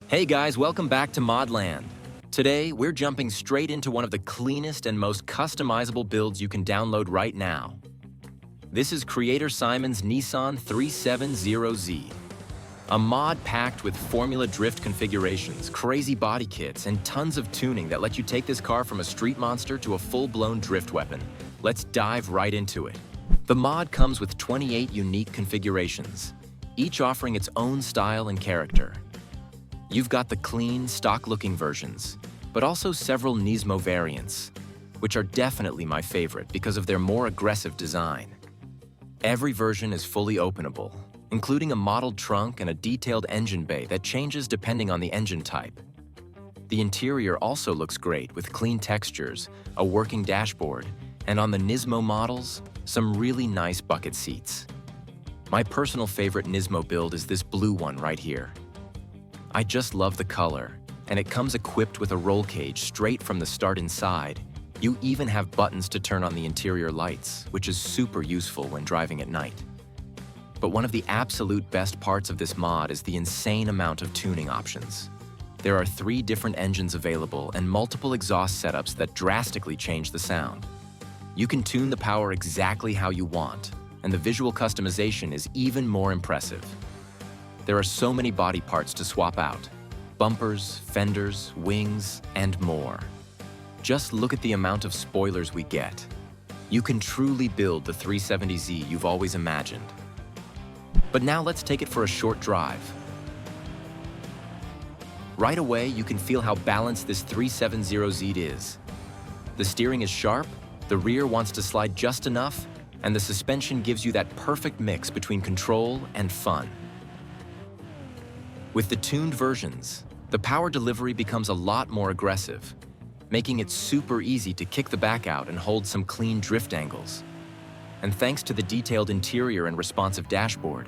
Hey guys, welcome back to ModLand. Today, we're jumping straight into one of the cleanest and most customizable builds you can download right now. This is CreatorSimon's Nissan 370Z, a mod packed with formula drift configurations, crazy body kits, and tons of tuning that let you take this car from a street monster to a full-blown drift weapon. Let's dive right into it. The mod comes with 28 unique configurations, each offering its own style and character. You've got the clean, stock-looking versions, but also several Nismo variants, which are definitely my favorite because of their more aggressive design. Every version is fully openable, including a modeled trunk and a detailed engine bay that changes depending on the engine type. The interior also looks great with clean textures, a working dashboard, and on the Nismo models, some really nice bucket seats. My personal favorite Nismo build is this blue one right here. I just love the color, and it comes equipped with a roll cage straight from the start inside. You even have buttons to turn on the interior lights, which is super useful when driving at night. But one of the absolute best parts of this mod is the insane amount of tuning options. There are 3 different engines available and multiple exhaust setups that drastically change the sound. You can tune the power exactly how you want, and the visual customization is even more impressive. There are so many body parts to swap out: bumpers, fenders, wings, and more. Just look at the amount of spoilers we get. You can truly build the 370Z you've always imagined. But now let's take it for a short drive. Right away, you can feel how balanced this 370Z is. The steering is sharp, the rear wants to slide just enough, and the suspension gives you that perfect mix between control and fun. With the tuned versions, the power delivery becomes a lot more aggressive, making it super easy to kick the back out and hold some clean drift angles. And thanks to the detailed interior and responsive dashboard,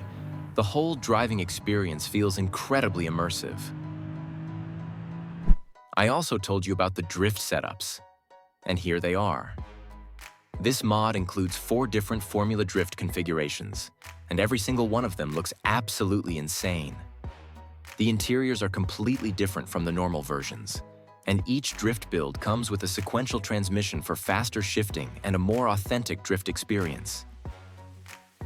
the whole driving experience feels incredibly immersive. I also told you about the drift setups, and here they are. This mod includes 4 different formula drift configurations, and every single one of them looks absolutely insane. The interiors are completely different from the normal versions, and each drift build comes with a sequential transmission for faster shifting and a more authentic drift experience.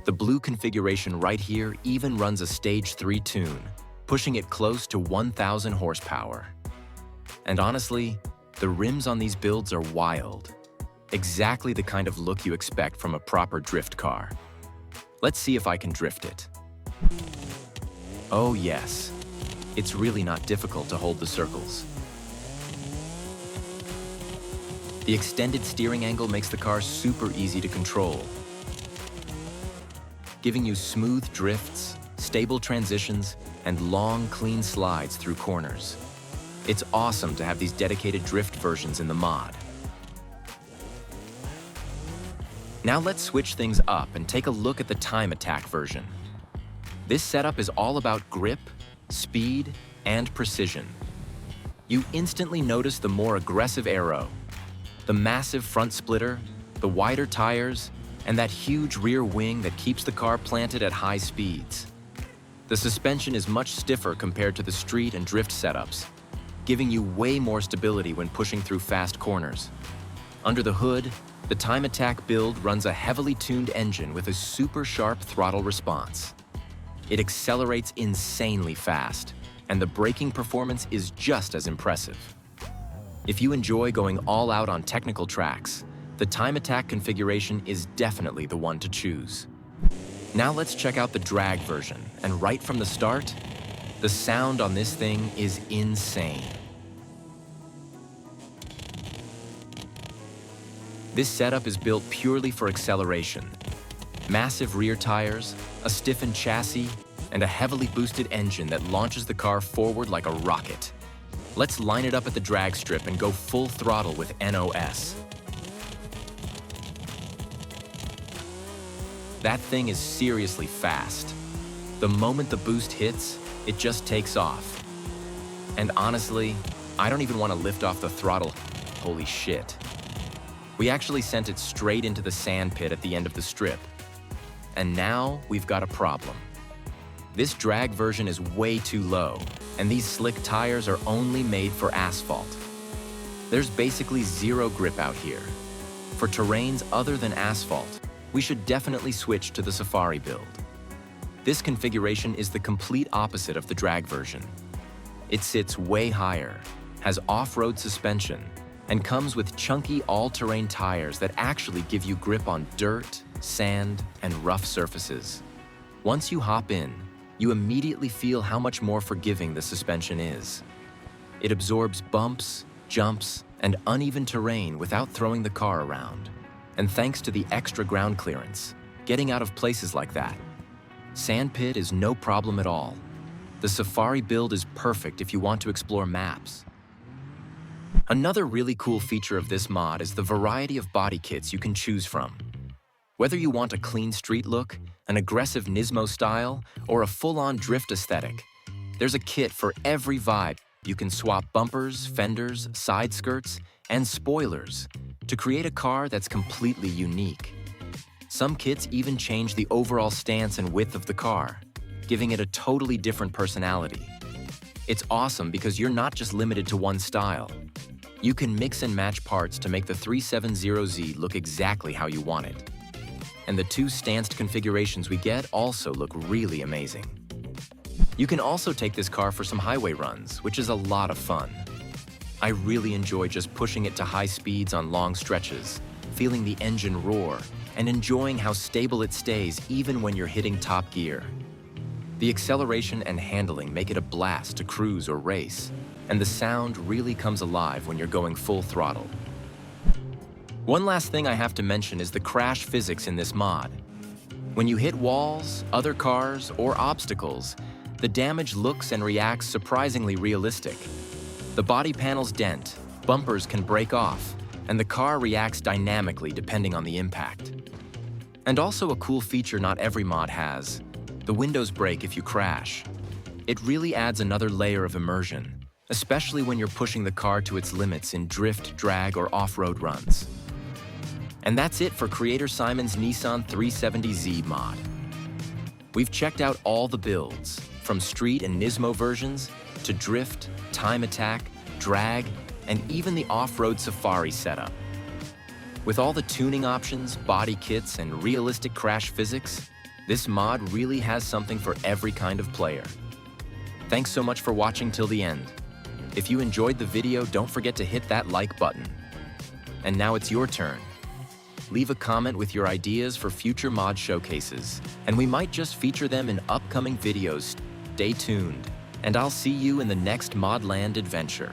The blue configuration right here even runs a Stage 3 tune, pushing it close to 1,000 horsepower. And honestly, the rims on these builds are wild. Exactly the kind of look you expect from a proper drift car. Let's see if I can drift it. Oh yes. It's really not difficult to hold the circles. The extended steering angle makes the car super easy to control, giving you smooth drifts, stable transitions, and long, clean slides through corners. It's awesome to have these dedicated drift versions in the mod. Now let's switch things up and take a look at the time attack version. This setup is all about grip, speed, and precision. You instantly notice the more aggressive aero, the massive front splitter, the wider tires, and that huge rear wing that keeps the car planted at high speeds. The suspension is much stiffer compared to the street and drift setups, giving you way more stability when pushing through fast corners. Under the hood, the time attack build runs a heavily tuned engine with a super sharp throttle response. It accelerates insanely fast, and the braking performance is just as impressive. If you enjoy going all out on technical tracks, the time attack configuration is definitely the one to choose. Now let's check out the drag version, and right from the start, the sound on this thing is insane. This setup is built purely for acceleration. Massive rear tires, a stiffened chassis, and a heavily boosted engine that launches the car forward like a rocket. Let's line it up at the drag strip and go full throttle with NOS. That thing is seriously fast. The moment the boost hits, it just takes off. And honestly, I don't even want to lift off the throttle. Holy shit. We actually sent it straight into the sand pit at the end of the strip. And now we've got a problem. This drag version is way too low, and these slick tires are only made for asphalt. There's basically zero grip out here. For terrains other than asphalt, we should definitely switch to the Safari build. This configuration is the complete opposite of the drag version. It sits way higher, has off-road suspension, and comes with chunky all-terrain tires that actually give you grip on dirt, sand, and rough surfaces. Once you hop in, you immediately feel how much more forgiving the suspension is. It absorbs bumps, jumps, and uneven terrain without throwing the car around. And thanks to the extra ground clearance, getting out of places like that, sandpit is no problem at all. The Safari build is perfect if you want to explore maps. Another really cool feature of this mod is the variety of body kits you can choose from. Whether you want a clean street look, an aggressive Nismo style, or a full-on drift aesthetic, there's a kit for every vibe. You can swap bumpers, fenders, side skirts, and spoilers to create a car that's completely unique. Some kits even change the overall stance and width of the car, giving it a totally different personality. It's awesome because you're not just limited to one style. You can mix and match parts to make the 370Z look exactly how you want it. And the two stanced configurations we get also look really amazing. You can also take this car for some highway runs, which is a lot of fun. I really enjoy just pushing it to high speeds on long stretches, feeling the engine roar, and enjoying how stable it stays even when you're hitting top gear. The acceleration and handling make it a blast to cruise or race, and the sound really comes alive when you're going full throttle. One last thing I have to mention is the crash physics in this mod. When you hit walls, other cars, or obstacles, the damage looks and reacts surprisingly realistic. The body panels dent, bumpers can break off, and the car reacts dynamically depending on the impact. And also a cool feature not every mod has: the windows break if you crash. It really adds another layer of immersion, especially when you're pushing the car to its limits in drift, drag, or off-road runs. And that's it for CreatorSimon's Nissan 370Z mod. We've checked out all the builds, from street and Nismo versions to drift, time attack, drag, and even the off-road Safari setup. With all the tuning options, body kits, and realistic crash physics, this mod really has something for every kind of player. Thanks so much for watching till the end. If you enjoyed the video, don't forget to hit that like button. And now it's your turn. Leave a comment with your ideas for future mod showcases, and we might just feature them in upcoming videos. Stay tuned, and I'll see you in the next ModLand adventure.